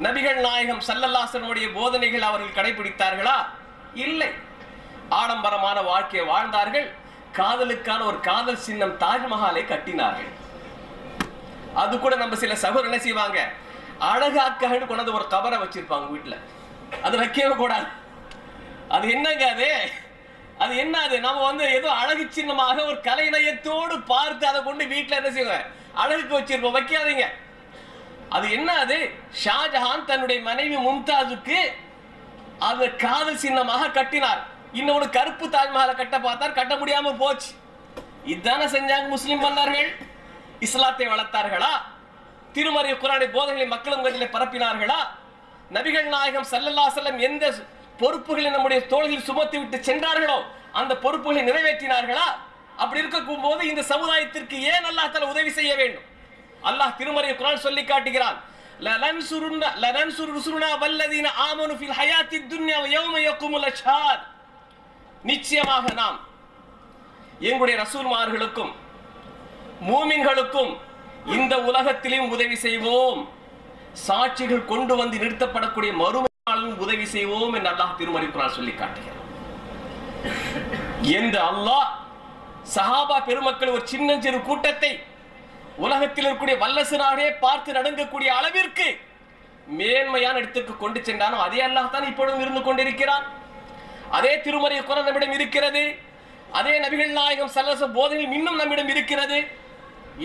நபிகள் நாயகம் ஸல்லல்லாஹு அலைஹி வஸல்லம் போதனைகள் அவர்கள் கடைபிடித்தார்களா? இல்லை. ஆடம்பரமான வாழ்க்கையை வாழ்ந்தார்கள். காதலுக்கான ஒரு காதல் சின்னம் தாஜ்மஹாலை கட்டினார்கள். அது கூட நம்ம சில சகோதரர் என்ன செய்வாங்க, அழகாக்க கொண்டு ஒரு கபரை வச்சிருப்பாங்க வீட்டுல. அது வைக்கவே கூடாது. அது என்னங்க அது என்ன? அது நம்ம ஏதோ அழகு சின்னமாக ஒரு கலைநயத்தோடு பார்த்து அதை கொண்டு வீட்டுல என்ன செய்வோம், அழகுக்கு வச்சிருப்போம். வைக்காதீங்க. அது என்ன? அது ஷாஜஹான் தன்னுடைய மனைவி மும்தாஜுக்கு அது காதல் சின்னமாக கட்டினார். இன்னொரு கருப்பு தாஜ்மஹாலை கட்ட பார்த்தார், கட்ட முடியாம போச்சு. இதுதானே செஞ்சாங்க முஸ்லிம் மன்னர்கள்? இஸ்லாத்தை வளர்த்தார்களா? திருமறை குர்ஆனை போதனைகளை மக்களும் மத்தியிலே பரப்பினார்களா? நபிகள் நாயகம் ஸல்லல்லாஹு அலைஹி வஸல்லம் எந்த பொறுப்புகளை நம்முடைய தோள்களில் சுமத்தி விட்டு சென்றார்களோ அந்த பொறுப்புகளை நிறைவேற்றினார்களா? அப்படி இருக்கும் போது இந்த சமுதாயத்திற்கு ஏன் அல்லாஹ் தஆலா உதவி செய்ய வேண்டும்? அல்லாஹ் திருமறை குர்ஆன் சொல்லி காட்டுகிறான். லனன்சுரு ருசுலனா வல்லதீன ஆமனு ஃபில் ஹயாத்தித் துன்யா வ யௌம யகுமுல் அஷ்ஹாத். நிச்சயமாக நாம் எங்களுடைய ரசூல்மார்களுக்கும் மூமின்களுக்கும் இந்த உலகத்திலும் உதவி செய்வோம், சாட்சிகள் கொண்டு வந்து நிறுத்தப்படக்கூடிய மறுமையிலும் உதவி செய்வோம் என்று அல்லாஹ் திருமறை குர்ஆன் சொல்லி காட்டுகிறார். எந்த அல்லாஹ் சஹாபா பெருமக்கள் ஒரு சின்னஞ்சிறு கூட்டத்தை உலகத்தில் இருக்கக்கூடிய வல்லரசு நாடே பார்த்து நடுங்கக்கூடிய அளவிற்கு மேன்மையான இடத்துக்கு கொண்டு சென்றானோ அதே அல்லாஹ் தான் இப்பொழுதும் இருந்து கொண்டிருக்கிறான். அதே திருமறை குர்ஆன் நம்மிடம் இருக்கிறது. அதே நபிகள் நாயகம் ஸல்லல்லாஹு அலைஹி வஸல்லம் போதனைகள் இன்னும் நம்மிடம் இருக்கிறது.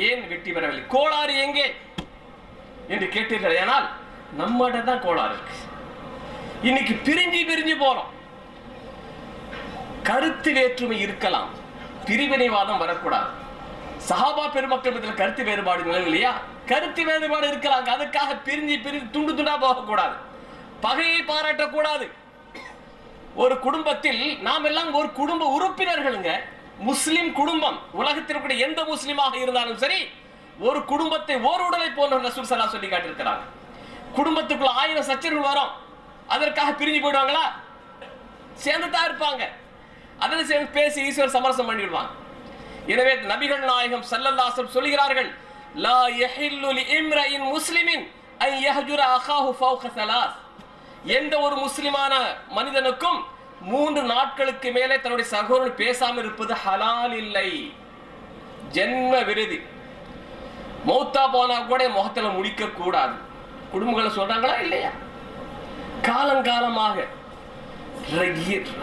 ஏன் வெற்றி பெறவில்லை? கோளாறு எங்கே என்று கேட்டீர்கள். ஆனால் நம்மகிட்ட தான் கோளாறு இருக்கு. இன்னைக்கு பிரிஞ்சு போறோம். கருத்து வேற்றுமை இருக்கலாம், பிரிவினைவாதம் வரக்கூடாது. சஹாபா பெருமக்கள் மத்தியில் கருத்து வேறுபாடு இல்லையா? கருத்து வேறுபாடு இருக்கலாம். அதுக்காக பிரிஞ்சு துண்டு துண்டா போகக்கூடாது. பகையை பாராட்டக்கூடாது. ஒரு குடும்பத்தில் நாம் எல்லாம் ஒரு குடும்ப உறுப்பினர்களுங்க. முஸ்லிம் குடும்பம், உலகத்திற்கு எந்த முஸ்லிமாக இருந்தாலும் சரி, ஒரு குடும்பத்தை ஓர் உடலை போன்ற ரசூல் ஸல்லல்லாஹு சொல்லி காட்டியிருக்கிறாங்க. குடும்பத்துக்குள்ள 1000 சச்சரவுகள் வரும், அதற்காக பிரிஞ்சு போயிடுவாங்களா? சேர்ந்து தான் இருப்பாங்க. அதில் சேர்ந்து பேசி ஈஸ்வரர் சமரசம் பண்ணிடுவாங்க. எனவே நபிகள் நாயகம் ஸல்லல்லாஹு அலைஹி வஸல்லம் சொல்கிறார்கள், லா யஹில்லு லிஇம்ரிஇன் முஸ்லிமின் அன் யஹ்ஜுர அகாஹு ஃபௌக ஸலாஸ். எந்த ஒரு முஸ்லிமான மனிதனுக்கும் 3 நாட்களுக்கு மேலே தன்னுடைய சகோதரன் பேசாமல் இருப்பது ஹலால் இல்லை. ஜென்ம விருதி. மௌத்தா போனா கூட முகத்தில் முடிக்க கூடாது. குடும்பங்களை சொல்றாங்களா இல்லையா? காலங்காலமாக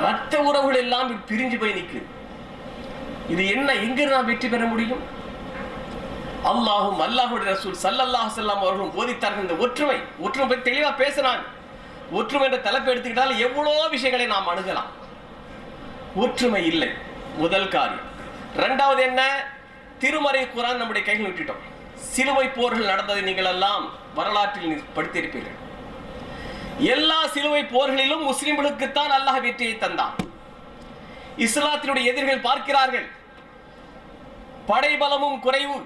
ரத்த உறவுகள் எல்லாம் பிரிஞ்சு போய் நிற்குது. இது என்ன? எங்க நான் வெற்றி பெற முடியும்? அல்லாஹும் அல்லாஹுடைய ரசூல் ஸல்லல்லாஹு அலைஹி வஸல்லம் அவர்களும் போதித்தார்கள். இந்த ஒற்றுமை பற்றி தெளிவா பேசினாங்க. ஒற்றுமை என்ற தலைப்பு எடுத்துக்கிட்டால் எவ்வளோ விஷயங்களை நாம் அணுகலாம். ஒற்றுமை இல்லை, முதல் காரியம். இரண்டாவது என்ன? திருமறை குர்ஆன் நம்முடைய கையில் விட்டுட்டோம். சிலுவை போர்கள் நடந்ததை நீங்கள் எல்லாம் வரலாற்றில் படித்திருப்பீர்கள். எல்லா சிலுவை போர்களிலும் முஸ்லிம்களுக்குத்தான் அல்லாஹ் வெற்றியை தந்தான். இஸ்லாத்தினுடைய எதிரிகள் பார்க்கிறார்கள், படைபலமும் குறைவு,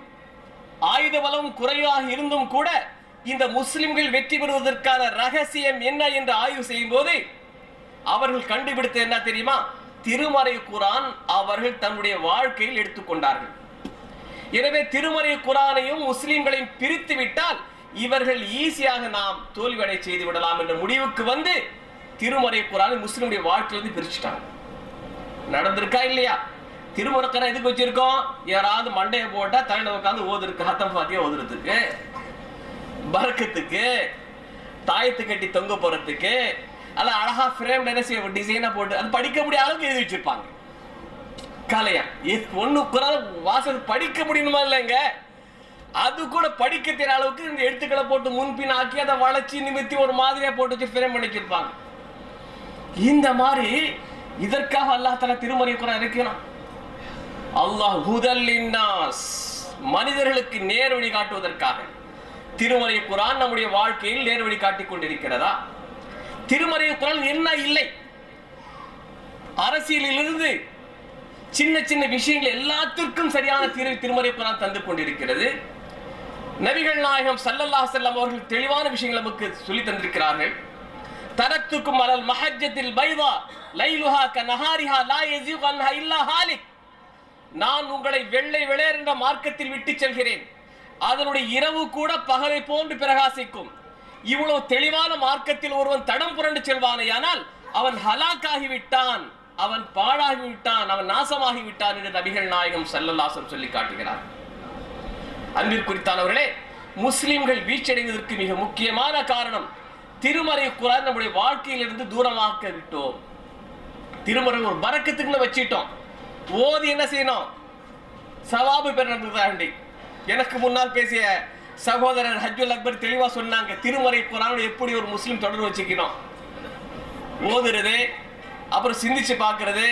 ஆயுத பலமும் குறைவாக இருந்தும் கூட இந்த முஸ்லிம்கள் வெற்றி பெறுவதற்கான ரகசியம் என்ன என்று ஆய்வு செய்யும் போது அவர்கள் கண்டுபிடித்த என்ன தெரியுமா? திருமறை குர்ஆன் அவர்கள் தன்னுடைய வாழ்க்கையில் எடுத்துக்கொண்டார்கள். எனவே திருமறை குர்ஆனையும் முஸ்லிம்களையும் பிரித்து விட்டால் இவர்கள் ஈஸியாக நாம் தோல்வியடை செய்து விடலாம் என்ற முடிவுக்கு வந்து திருமறை குர்ஆனை முஸ்லிமுடைய வாழ்க்கையிலிருந்து பிரிச்சுட்டாங்க. நடந்திருக்கா இல்லையா? திருமறை குர்ஆன் எதுக்கு வச்சிருக்கோம்? யாராவது மண்டையை போட்டா தலையில உட்காந்து ஓதுருக்கு, ஹத்தம் ஃபாத்தியா ஓதுறதுக்கு, பரக்கத்துக்கு, தாயத்து கட்டி தொங்க போறதுக்கு, அல்ல அழகா ஃப்ரேம் டிசைனா போட்டு அது படிக்க முடியாத அளவுக்கு எழுதி வச்சிருப்பாங்க. கலையா ஒண்ணு குர்ஆன் வாசல் படிக்க முடியுமா இல்லைங்க? அது கூட படிக்க தெரிய அளவுக்கு இந்த எழுத்துக்களை போட்டு முன்பின் ஆக்கி அதை வளைச்சி நிமித்தி ஒரு மாதிரியா போட்டு வச்சு ஃப்ரேம் பண்ணி வச்சிருப்பாங்க. இந்த மாதிரி இதற்காக அல்லாஹ் தஆலா திருமறை குர்ஆன் இறக்கினான். அல்லாஹ் ஹுதல் லின்னாஸ், மனிதர்களுக்கு நேர்வழி காட்டுவதற்காக திருமறை குர்ஆன் நம்முடைய வாழ்க்கையில் நேர்வழி காட்டிக் கொண்டிருக்கிறதா? திருமறை குர்ஆன் என்ன இல்லை? அரசியலிலிருந்து சின்ன சின்ன விஷயங்கள் எல்லாத்திற்கும் சரியான தீர்வை திருமறை குர்ஆன் தந்து கொண்டிருக்கிறது. நபிகள் நாயகம் ஸல்லல்லாஹு அலைஹி வஸல்லம் அவர்கள் தெளிவான விஷயங்களை நமக்கு சொல்லி தந்திருக்கிறார்கள். தரத்துக்கும் அலல் மஹஜ்ஜத்தில் பைதா லைலுஹா கநஹாரிஹா லா யஸீகு அன்ஹா இல்லா ஹாலிக். நான் உங்களை வெள்ளை வெளேர் என்ற மார்க்கத்தில் விட்டு செல்கிறேன், அதனுடைய இரவு கூட பகலை போன்று பிரகாசிக்கும். இவ்வளவு தெளிவான மார்க்கத்தில் ஒருவன் தடம் புரண்டு செல்வானேயானால் அவன் ஹலாக்காகிவிட்டான், அவன் பாழாகிவிட்டான், அவன் நாசமாகிவிட்டான் என்று நபிகள் நாயகம் ஸல்லல்லாஹு அலைஹி வஸல்லம் சொல்லி காட்டுகிறார். அன்பிற்குரித்தானவர்களே, முஸ்லிம்கள் வீழ்ச்சியடைவதற்கு மிக முக்கியமான காரணம் திருமறை குர்ஆன் நம்முடைய வாழ்க்கையிலிருந்து தூரமாக்க விட்டோம். திருமறை ஒரு பரக்கத்துக்குன்னு வச்சிட்டோம். ஓதி என்ன செய்யணும்? சவாபு பெறணும்தாண்டி. எனக்கு முன்னால் பேசிய சகோதரர் ஹஜ்ஜுல் அக்பர் தெளிவா சொன்னாங்க, திருமறை குர்ஆன் எப்படி ஒரு முஸ்லிம் தொடர்பு வச்சுக்கணும். ஓதுறது, அப்புறம் சிந்திச்சு பார்க்கிறது,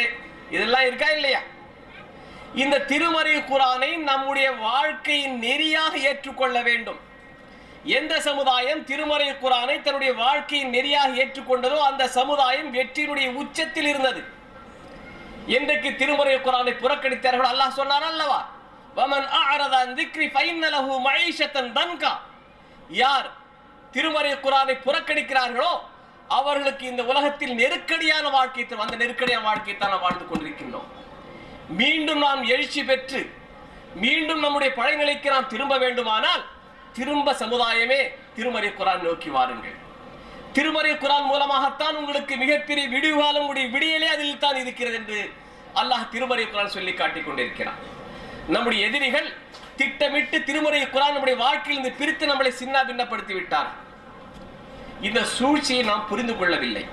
இதெல்லாம் இருக்கா இல்லையா? இந்த திருமறை குர்ஆனை நம்முடைய வாழ்க்கையின் நெறியாக ஏற்றுக்கொள்ள வேண்டும். எந்த சமுதாயம் திருமறை குர்ஆனை தன்னுடைய வாழ்க்கையின் நெறியாக ஏற்றுக்கொண்டதோ அந்த சமுதாயம் வெற்றியினுடைய உச்சத்தில் இருந்தது. என்றைக்கு திருமறை குர்ஆனை புறக்கணித்தார்கள் அல்லாஹ் சொன்னார் அல்லவா, வமன் அஅரத அன் ذிக்ரி ஃபஇன்ன லஹு மஈஷத்தன் தன்கா. யார் திருமறை குர்ஆனை புறக்கணிக்கிறார்களோ அவர்களுக்கு இந்த உலகத்தில் நெருக்கடியான வாழ்க்கை, அந்த நெருக்கடியான வாழ்க்கையை தான் நாம் வாழ்ந்து கொண்டிருக்கின்றோம். மீண்டும் நாம் எழுச்சி பெற்று மீண்டும் நம்முடைய பழையநிலைக்கு நாம் திரும்ப வேண்டுமானால் திரும்ப சமுதாயமே திருமறை குர்ஆன் நோக்கி வாருங்கள். திருமறை குர்ஆன் மூலமாகத்தான் உங்களுக்கு மிகப்பெரிய விடிவுகாலம், விடியலே அதில் தான் இருக்கிறது என்று அல்லாஹ் திருமறை குர்ஆன் சொல்லி காட்டிக் கொண்டிருக்கிறான். நம்முடைய எதிரிகள் திட்டமிட்டு திருமறை குர்ஆன் நம்முடைய வாழ்க்கையிலிருந்து பிரித்து நம்மளை சின்ன பின்னப்படுத்தி விட்டார். இந்த சூழ்ச்சியை நாம் புரிந்து கொள்ளவில்லை.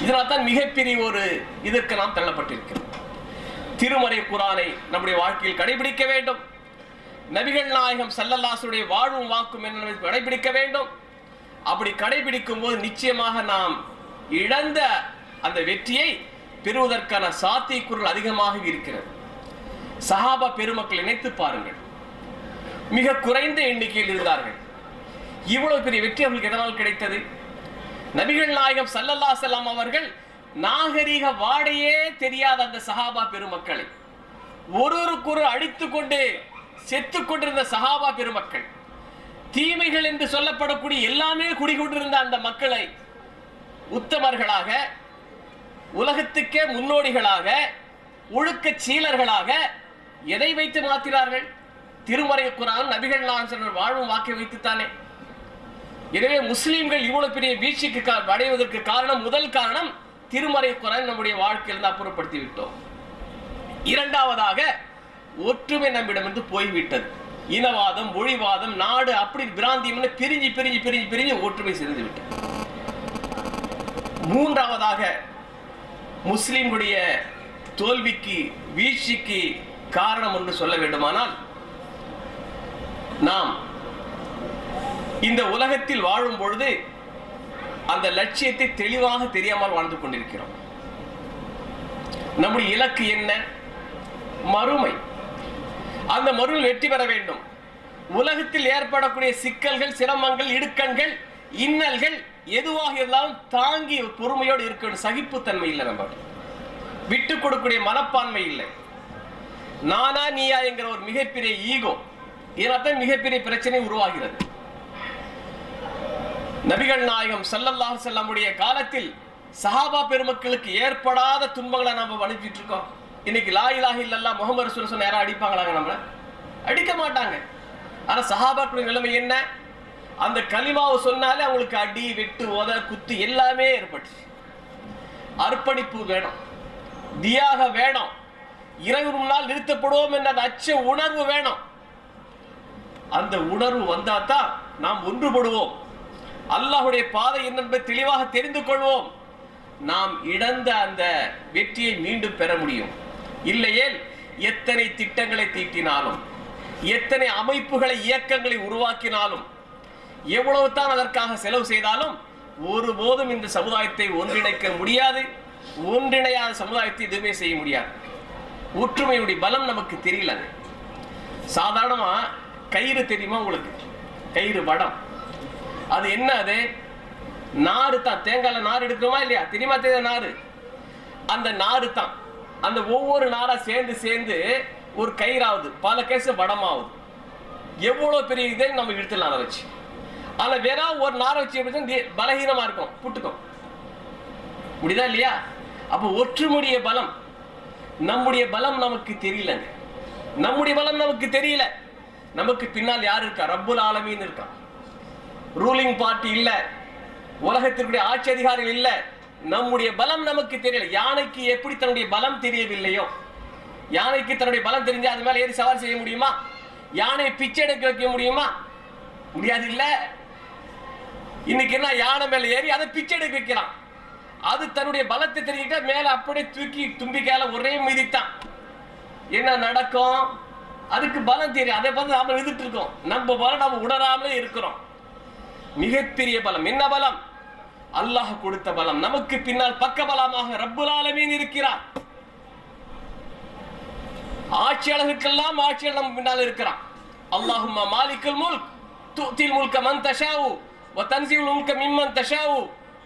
இதனால் தான் மிகப்பெரிய ஒரு இதற்கு நாம் தள்ளப்பட்டிருக்கிறோம். திருமறை குர்ஆனை நம்முடைய வாழ்க்கையில் கடைபிடிக்க வேண்டும். நபிகள் நாயகம் ஸல்லல்லாஹு அலைஹி வஸல்லம் வாழ்வும் வாக்கும் என்ன கடைபிடிக்க வேண்டும். அப்படி கடைபிடிக்கும் போது நிச்சயமாக நாம் இழந்த அந்த வெற்றியை பெறுவதற்கான சாத்தியக்கூறுகள் அதிகமாக இருக்கிறது. சஹாபா பெருமக்கள் நினைத்து பாருங்கள், மிக குறைந்த எண்ணிக்கையில் இருந்தார்கள். இவ்வளவு பெரிய வெற்றி அவர்களுக்கு எதனால் கிடைத்தது? நபிகள் நாயகம் ஸல்லல்லாஹு அலைஹி வஸல்லம் அவர்கள் நாகரிக வாடையே தெரியாத அந்த சஹாபா பெருமக்களை, ஒருவருக்கொரு அடித்துக் கொண்டு செத்து கொண்டிருந்த சஹாபா பெருமக்கள், தீமைகள் என்று சொல்லப்படக்கூடிய எல்லாமே குடிகொண்டிருந்த அந்த மக்களை உத்தமர்களாக, உலகத்துக்கே முன்னோடிகளாக, ஒழுக்க சீலர்களாக எதை வைத்து மாற்றினார்கள்? திருமறை குர்ஆன், நபிகள் நாயகம் வாழும் வாக்கை வைத்துத்தானே. எனவே முஸ்லிம்கள் இவ்வளவு பெரிய வீழ்ச்சிக்கு அடைவதற்கு காரணம், முதல் காரணம் திருமறை குர்ஆன் நம்முடைய வாழ்க்கையில் அப்புறப்படுத்தி விட்டோம். இரண்டாவதாக ஒற்றுமை நம்மிடமிருந்து போய்விட்டது. இனவாதம், மொழிவாதம், நாடு அப்படி பிராந்தியம் பிரிஞ்சு பிரிஞ்சு பிரிஞ்சு பிரிஞ்சு ஒற்றுமை சிதைந்து விட்டது. மூன்றாவதாக முஸ்லிம்களுடைய தோல்விக்கு, வீழ்ச்சிக்கு காரணம் என்று சொல்ல வேண்டுமானால், நாம் இந்த உலகத்தில் வாழும் பொழுது அந்த லட்சியத்தை தெளிவாக தெரியாமல் வாழ்ந்து கொண்டிருக்கிறோம். நம்முடைய இலக்கு என்ன? மறுமை. அந்த மறுமையில் வெற்றி பெற வேண்டும். உலகத்தில் ஏற்படக்கூடிய சிக்கல்கள், சிரமங்கள், இடுக்கண்கள், இன்னல்கள் எதுவாக இருந்தாலும் தாங்கி பொறுமையோடு இருக்க சகிப்புத்தன்மை இல்லை, நம்ம விட்டு கொடுக்கக்கூடிய மனப்பான்மை இல்லை. நானா நீயா என்கிற ஒரு மிகப்பெரிய ஈகோ, இதனால்தான் மிகப்பெரிய பிரச்சனை உருவாகிறது. நபிகள் நாயகம் ஸல்லல்லாஹு அலைஹி வஸல்லமுடைய காலத்தில் சஹாபா பெருமக்களுக்கு ஏற்படாத துன்பங்களை நாம அனுப்பிட்டு இருக்கோம். இன்னைக்கு லா இலாஹ இல்லல்லாஹ் முஹம்மது ரசூலுல்லாஹ் நேரா அடிப்பாங்களாங்க? நம்மள அடிக்க மாட்டாங்க. ஆனா சஹாபாக்களுடைய நிலைமை என்ன? அந்த கலிமாவை சொன்னாலே அவங்களுக்கு அடி, வெட்டு, உத, குத்து எல்லாமே ஏற்பட்டு. அர்ப்பணிப்பு வேணும், தியாக வேணும், இரவு நாள் நிறுத்தப்படுவோம் என்ற அந்த அச்ச உணர்வு வேணும். அந்த உணர்வு வந்தாதான் நாம் ஒன்றுபடுவோம், அல்லாஹ்வுடைய பாதை என்பதை தெளிவாக தெரிந்து கொள்வோம். நாம் இழந்த அந்த வெற்றியை மீண்டும் பெற முடியும். இல்லையே எத்தனை திட்டங்களை தீட்டினாலும், எத்தனை அமைப்புகளை, இயக்கங்களை உருவாக்கினாலும், எவ்வளவு தான் அதற்காக செலவு செய்தாலும் ஒருபோதும் இந்த சமுதாயத்தை ஒன்றிணைக்க முடியாது. ஒன்றிணையாத சமுதாயத்தை எதுவுமே செய்ய முடியாது. ஒற்றுமையுடைய பலம் நமக்கு தெரியல. சாதாரணமா கயிறு தெரியுமா உங்களுக்கு? கயிறு வடம், அது என்ன? அது நாறு தான். தேங்காயில நாறு எடுக்கிறோமா இல்லையா? தெரியுமா? தெரியாத நாறு, அந்த நாறு தான். அந்த ஒவ்வொரு நாரா சேர்ந்து சேர்ந்து ஒரு கயிறாவது, பல கேஸ் வடமாவது. எவ்வளவு பெரிய இதை நம்ம இழுத்துலாம் அதை வச்சு. ஆனா வேற ஒரு நாரை வச்சு பலகீனமா இருக்கும், புட்டுக்கும். முடியுதா இல்லையா? அப்ப ஒற்றுமையுடைய பலம், நம்முடைய பலம் நமக்கு தெரியலங்க. நம்முடைய பலம் நமக்கு தெரியல. நமக்கு பின்னால் யார் இருக்கா? ரப்புல் ஆலமீன் இருக்கா. ரூலிங் பார்ட்டி இல்ல, உலகத்திற்குரிய ஆட்சி அதிகாரிகள் இல்ல. நம்முடைய பலம் நமக்கு தெரியல. யானைக்கு எப்படி தன்னுடைய பலம் தெரியவில்லையோ, யானைக்கு தன்னுடைய பலம் தெரிஞ்சா அது மேல ஏறி சவாரி செய்ய முடியுமா? யானை பிச்சை எடுக்க வைக்க முடியுமா? முடியாது இல்ல. இன்னைக்கு என்ன, யானை மேல ஏறி அதை பிச்சை எடுக்க வைக்கிறான். அது தன்னுடைய பலத்தை தெரிஞ்சுக்கிட்டா மேல அப்படியே தூக்கி தும்பிக்கையால ஒரே மிதித்தான். என்ன நடக்கும்? அதுக்கு பலம் தெரியும். அதை பார்த்து நாம விதிட்டு இருக்கோம். நம்ம பலம் நம்ம உணராமலே இருக்கிறோம். மிகப்பெரிய பலம் என்ன பலம்? அல்லாஹ் கொடுத்த பலம். நமக்கு பின்னால் பக்க பலமாக ரப்புல் ஆலமீன் இருக்கிறார். ஆட்சியாளர்களுக்கெல்லாம் ஆட்சியாளர் நம்ம பின்னால் இருக்கிறான். அல்லாஹும்ம மாலிகுல் முல்க் துத்தில் முல்க மன் தஷாவு வ தன்ஸில் முல்க மிம்மன் தஷாவு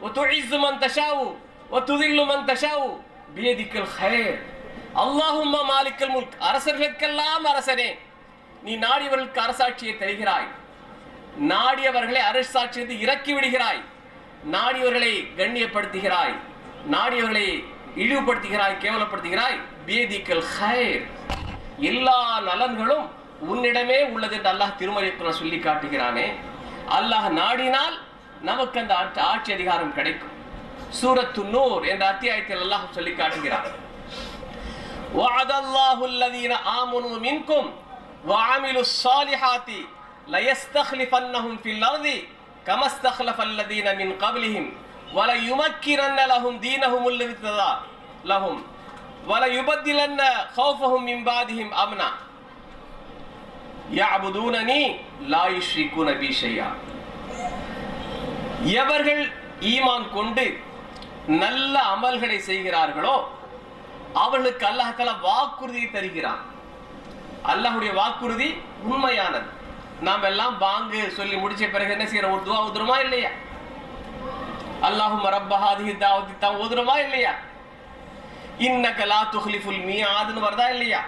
வ துஇஸ்ஸு மன் தஷாவு வ துதில்லு மன் தஷாவு பியதிக்கல் கைர். அல்லாஹும்ம மாலிகுல் முல்க், அரசர்களுக்கெல்லாம் அரசனே, நீ நாடியவர்களுக்கு அரசாட்சியை தருகிறாய், நாடியவர்களை அரசாட்சியை இறக்கி விடுகிறாய், நாடியவர்களை கண்ணியப்படுத்துகிறாய், நாடியவர்களை இழிவுபடுத்துகிறாய், கேவலப்படுத்துகிறாய். பியதிக்கல் கைர், எல்லா நலன்களும் உன்னிடமே உள்ளது என்று அல்லாஹ் திருமறைக்குள்ள சொல்லி காட்டுகிறானே. அல்லாஹ் நாடினால் நமக்கு அந்த ஆட்சி அதிகாரம் கிடைக்கும். சூரத்து நூர் என்ற அத்தியாயத்தில் அல்லாஹ் சொல்லி காட்டுகிறான். வஅதல்லாஹு அல்லதீன ஆமனூ மின்கும் வஅமிலுஸ் ஸாலிஹாத்தி லயஸ்தக்லிஃபன்னஹும் ஃபில் அர்தி கமஸ்தக்லஃபல் லதீன மின் கப்லிஹிம் வலயுமக்கிரன்ன லஹும் தீனஹும் அல்லதீ ததா லஹும் வலயுபத்திலன்ன கௌஃபஹும் மின் பாதிஹிம் அம்னா யஅபுதூனனி லா யுஷ்ரிகூன பி ஷைஆ. எவர்கள் ஈமான் கொண்டு நல்ல அமல்களை செய்கிறார்களோ அவர்களுக்கு அல்லாஹ் தஆலா வாக்குறுதியை தருகிறான். அல்லாஹ்வுடைய வாக்குறுதி உண்மையானது. நாம் எல்லாம் பாங்கு சொல்லி முடிச்ச பிறகு என்ன செய்யற? ஒரு துஆ ஓதுறோமா இல்லையா? அல்லாஹும்ம ரப்ப ஹாதிஹி தாவத்தி தான் ஓதுறோமா இல்லையா? இன்னக லா துஹ்லிஃபுல் மியாத்னு வருதா இல்லையா?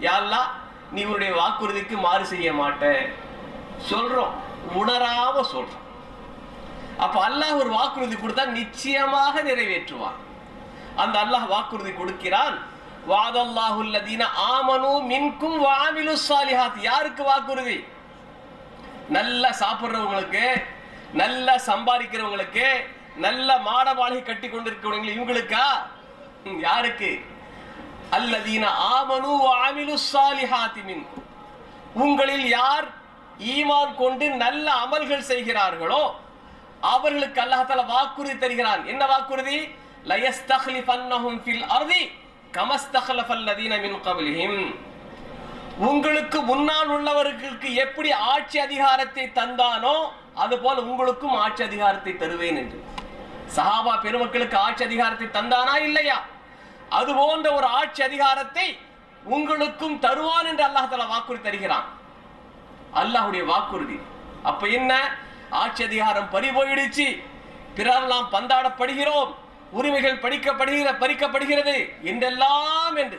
யா அல்லாஹ், நீ உன்னுடைய வாக்குறுதிக்கு மாறு செய்ய மாட்டே சொல்றோம், உணராம சொல்றோம். அப்ப அல்லாஹ் ஒரு வாக்குறுதி கொடுத்தா நிச்சயமாக நிறைவேற்றுவான். அந்த அல்லாஹ் வாக்குறுதி கொடுக்கிறான். வஅதல்லாஹு அல்லதீன ஆமனூ மின்கும் வஅமிலுஸ் ஸாலிஹாத். யாருக்கு வாக்குறுதி? நல்லா சாப்பிடுறவங்களுக்கு, நல்லா சம்பாதிக்கிறவங்களுக்கு, நல்ல மாட மாளிகை கட்டி கொண்டிருக்கிறவங்க, இவங்களுக்கா? யாருக்கு? அல்லதீன ஆமனூ வஅமிலுஸ் ஸாலிஹாத் மின்கும். உங்களில் யார் ஈமான் கொண்டு நல்ல அமல்கள் செய்கிறார்களோ அவர்களுக்கு அல்லாஹ் தஆலா வாக்குறுதி தருகிறான். என்ன வாக்குறுதி? லயஸ்தக்லிஃபன்னஹும் ஃபில் அர்தி கமஸ்தக்லஃபல்லதீன மின் கப்லிஹிம். உங்களுக்கு முன்னால் உள்ளவர்களுக்கு எப்படி ஆட்சி அதிகாரத்தை தந்தானோ அதுபோல உங்களுக்கும் ஆட்சி அதிகாரத்தை தருவேன் என்று. சஹாபா பெருமக்களுக்கு ஆட்சி அதிகாரத்தை தந்தானா இல்லையா? அது போன்ற ஒரு ஆட்சி அதிகாரத்தை உங்களுக்கும் தருவான் என்று அல்லாஹ் தஆலா வாக்குறுதி தருகிறான். அல்லாஹ்வுடைய வாக்குறுதி. அப்ப என்ன? ஆட்சி அதிகாரம் பறி போயிடுச்சு, பிறரெல்லாம் பந்தாடப்படுகிறோம், உரிமைகள் பறிக்கப்படுகிறது என்றெல்லாம் என்று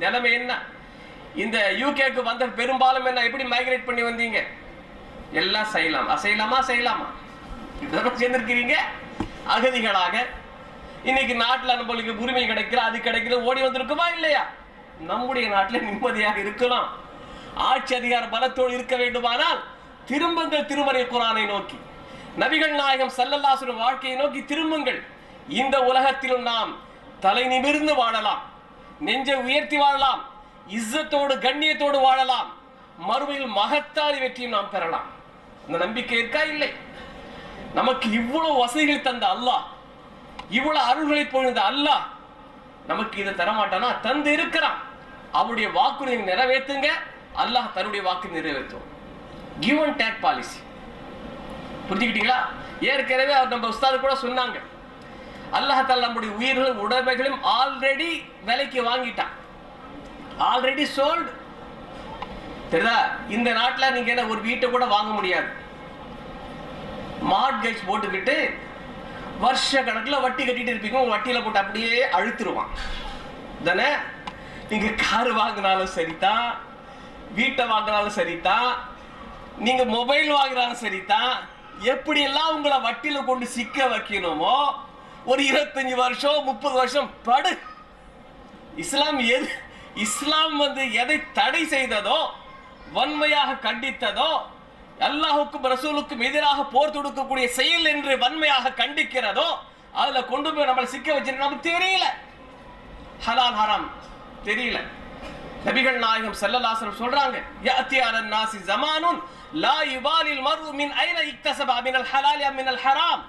நிலைமை என்ன? இந்த யூகேக்கு வந்த பெரும்பாலும் என்ன, எப்படி மைக்ரேட் பண்ணி வந்தீங்க? எல்லாம் செய்யலாம், அசையலாமா செய்யலாமா சேர்ந்திருக்கிறீங்க அகதிகளாக. இன்னைக்கு நாட்டில் நம்மளுக்கு உரிமை கிடைக்கல, அது கிடைக்கல, ஓடி வந்திருக்குமா இல்லையா? நம்முடைய நாட்டில் நிம்மதியாக இருக்கலாம். ஆட்சி அதிகார பலத்தோடு இருக்க வேண்டுமானால் திரும்புங்கள் திருமறை குர்ஆனை நோக்கி, நபிகள் நாயகம் ஸல்லல்லாஹு அலைஹி வஸல்லம் வாழ்க்கையை நோக்கி திரும்புங்கள். இந்த உலகத்திலும் நாம் தலை நிமிர்ந்து வாழலாம், நெஞ்சை உயர்த்தி வாழலாம், இஸ்ஸத்தோடு கண்ணியத்தோடு வாழலாம், மறுமையில் மகத்தான வெற்றியும் நாம் பெறலாம். இந்த நம்பிக்கை இருக்கா? இல்லை. நமக்கு இவ்வளவு வசதிகள் தந்த அல்லாஹ், இவ்வளவு அருள்களை பொழிந்த அல்லாஹ் நமக்கு இதை தரமாட்டானா? தந்து இருக்கிறான். அவருடைய வாக்குறுதியை நிறைவேற்றுங்க, அல்லாஹ் தன்னுடைய வாக்கு நிறைவேற்றும். Give and take policy. புரிஞ்சுக்கிட்டீங்களா? ஏற்கனவே அவர் நம்ம உஸ்தாது கூட சொன்னாங்க, அல்லாஹ் தஆலா நம்முடைய உயிர்களும் உடைமைகளும் ஆல்ரெடி விலைக்கு வாங்கிட்டான், ஆல்ரெடி சோல்டு. தெரியுதா? இந்த நாட்டில் நீங்க என்ன ஒரு வீட்டை கூட வாங்க முடியாது. மார்ட்கேஜ் போட்டுக்கிட்டு வருஷ கணக்கில் வட்டி கட்டிட்டு இருப்பீங்க, வட்டியில போட்டு அப்படியே அழுத்துருவான் தானே. நீங்க கார் வாங்கினாலும் சரிதான், வீட்டை வாங்கினாலும் சரிதான், நீங்க மொபைல் வாங்கினாலும் சரிதான், எப்படியெல்லாம் உங்களை வட்டியில கொண்டு சிக்க வைக்கணுமோ ஒரு 25 வருஷம் 30 வருஷம் படு. இஸ்லாம் எதை தடை செய்ததோ, வன்மையாக கண்டித்ததோ, அல்லாஹுக்கும் ரசூலுக்கும் எதிராக போர் தொடுக்கக்கூடிய செயல் என்று வன்மையாக கண்டிக்கிறதோ, அதுல கொண்டு போய் நம்மளை சிக்க வச்சிருக்க நமக்கு தெரியல. ஹலால் ஹராம் தெரியல. நபிகள் நாயகம் ஸல்லல்லாஹு அலைஹி வஸல்லம் சொல்றாங்க, யாத்தி அலன் நாஸி ஸமானுன் லா யுபாலில் மர்உ மின் ஐன இக்தஸப மினல் ஹலால் அம் மினல் ஹராம்.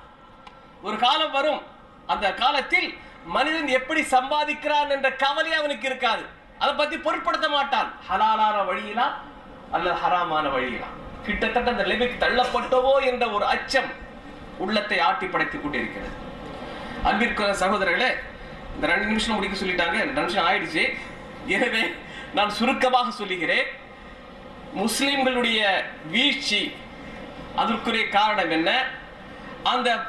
ஒரு காலம் வரும், அந்த காலத்தில் மனிதன் எப்படி சம்பாதிக்கிறான் என்ற கவலை அவனுக்கு இருக்காது, அதை பத்தி பொருட்படுத்த மாட்டான். ஹலாலான வழியிலா அல்லது ஹராமான வழியிலா, கிட்டத்தட்ட அந்த நிலைமைக்கு தள்ளப்பட்டவோ என்ற ஒரு அச்சம் உள்ளத்தை ஆட்டி படைத்துக் கொண்டிருக்கிறது. அன்பிற்குரிய சகோதரர்களே, இந்த 2 நிமிஷம் முடிக்க சொல்லிட்டாங்க, 2 நிமிஷம் ஆயிடுச்சு. எனவே நான் சுருக்கமாக சொல்லுகிறேன், முஸ்லிம்களுடைய வீழ்ச்சி அதற்குரிய காரணம் என்ன,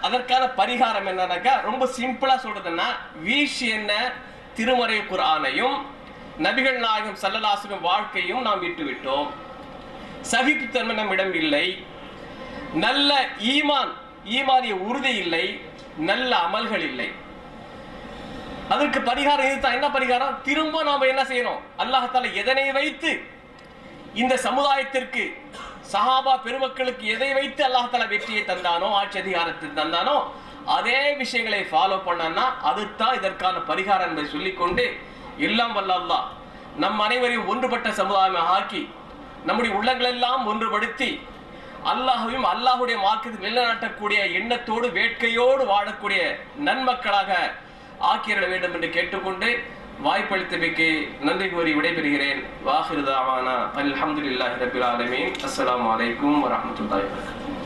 அதற்கான பரிகாரம் என்னன்னாக்கா, ரொம்ப சிம்பிளா சொல்றதுன்னா, வீழ்ச்சி என்ன? திருமறை குர்ஆனையும் நபிகள் நாயகம் ஸல்லல்லாஹு அலைஹி வஸல்லம் வாழ்க்கையும் நாம் விட்டுவிட்டோம். சகிப்புத்தன்மை நம்மிடம் இல்லை, நல்ல ஈமானிய உறுதி இல்லை, நல்ல அமல்கள் இல்லை. அதற்கு பரிகாரம் இதுதான். என்ன பரிகாரம்? திரும்ப நாம என்ன செய்யணும்? அல்லாஹ் தஆலா எதனை வைத்து இந்த சமுதாயத்திற்கு, சஹாபா பெருமக்களுக்கு எதை வைத்து அல்லாஹ் தஆலா வெற்றியை தந்தானோ, ஆட்சி அதிகாரத்தை தந்தானோ, அதே விஷயங்களை ஃபாலோ பண்ணா அதுதான் இதற்கான பரிகாரம் என்பதை சொல்லிக்கொண்டு, எல்லாம் வல்ல அல்லாஹ் நம் அனைவரையும் ஒன்றுபட்ட சமுதாயமாக ஆக்கி, நம்முடைய உள்ளங்களெல்லாம் ஒன்றுபடுத்தி, அல்லாஹ்வையும் அல்லாஹ்வுடைய மார்க்கத்தை நிலைநாட்டக்கூடிய எண்ணத்தோடு வேட்கையோடு வாழக்கூடிய நன்மக்களாக ஆக்கிட வேண்டும் என்று கேட்டுக்கொண்டு வாய்ப்பளித்தமைக்கு நன்றி கூறி விடைபெறுகிறேன். வாஹிரு தாவானா அல்ஹம்துலில்லாஹி ரப்பில் ஆலமீன். அஸ்ஸலாமு அலைக்கும் வரஹ்மத்துல்லாஹி வபரகாத்துஹு.